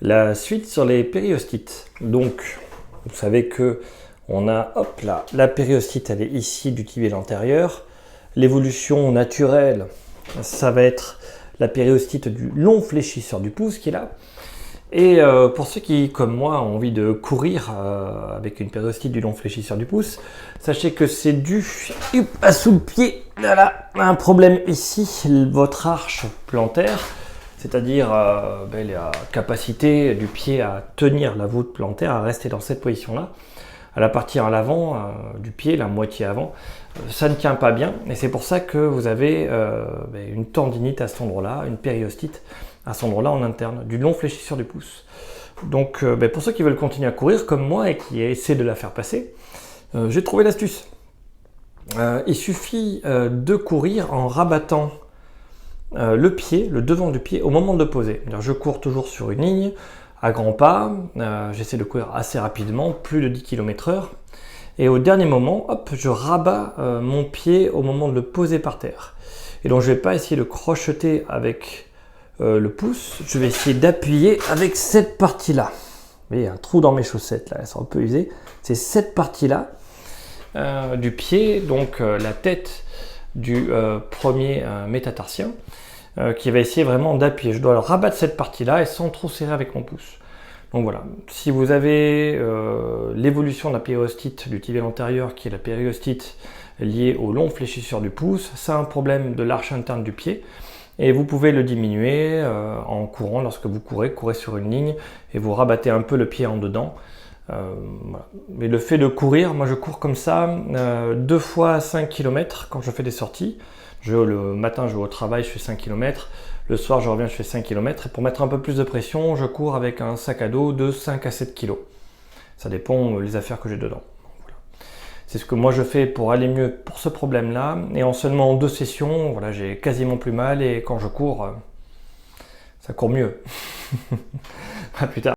La suite sur les périostites. Donc, vous savez que on a, hop là, la périostite, elle est ici du tibial antérieur. L'évolution naturelle, ça va être la périostite du long fléchisseur du pouce qui est là. Et pour ceux qui, comme moi, ont envie de courir avec une périostite du long fléchisseur du pouce, sachez que c'est dû à sous le pied. Voilà, un problème ici, votre arche plantaire, c'est-à-dire la capacité du pied à tenir la voûte plantaire, à rester dans cette position-là. À la partie à l'avant du pied, la moitié avant, ça ne tient pas bien. Et c'est pour ça que vous avez une tendinite à cet endroit-là, une périostite à cet endroit-là en interne, du long fléchisseur du pouce. Donc pour ceux qui veulent continuer à courir comme moi et qui essaient de la faire passer, j'ai trouvé l'astuce. Il suffit de courir en rabattant le pied, le devant du pied au moment de poser. Je cours toujours sur une ligne à grands pas, j'essaie de courir assez rapidement, plus de 10 km/h. Et au dernier moment, hop, je rabats mon pied au moment de le poser par terre. Et donc je ne vais pas essayer de crocheter avec le pouce, je vais essayer d'appuyer avec cette partie-là. Vous voyez, il y a un trou dans mes chaussettes là, elles sont un peu usées. C'est cette partie-là du pied, donc la tête du premier métatarsien, qui va essayer vraiment d'appuyer. Je dois alors rabattre cette partie-là et sans trop serrer avec mon pouce. Donc voilà, si vous avez l'évolution de la périostite du tibial antérieur, qui est la périostite liée au long fléchisseur du pouce, c'est un problème de l'arche interne du pied. Et vous pouvez le diminuer en courant. Lorsque vous courez sur une ligne et vous rabattez un peu le pied en dedans. Voilà. Mais le fait de courir, moi je cours comme ça 2 fois 5 km quand je fais des sorties. Le matin je vais au travail, je fais 5 km. Le soir je reviens, je fais 5 km. Et pour mettre un peu plus de pression, je cours avec un sac à dos de 5 à 7 kg. Ça dépend les affaires que j'ai dedans. Voilà. C'est ce que moi je fais pour aller mieux pour ce problème-là. Et en seulement 2 sessions, voilà, j'ai quasiment plus mal. Et quand je cours, ça court mieux. À plus tard.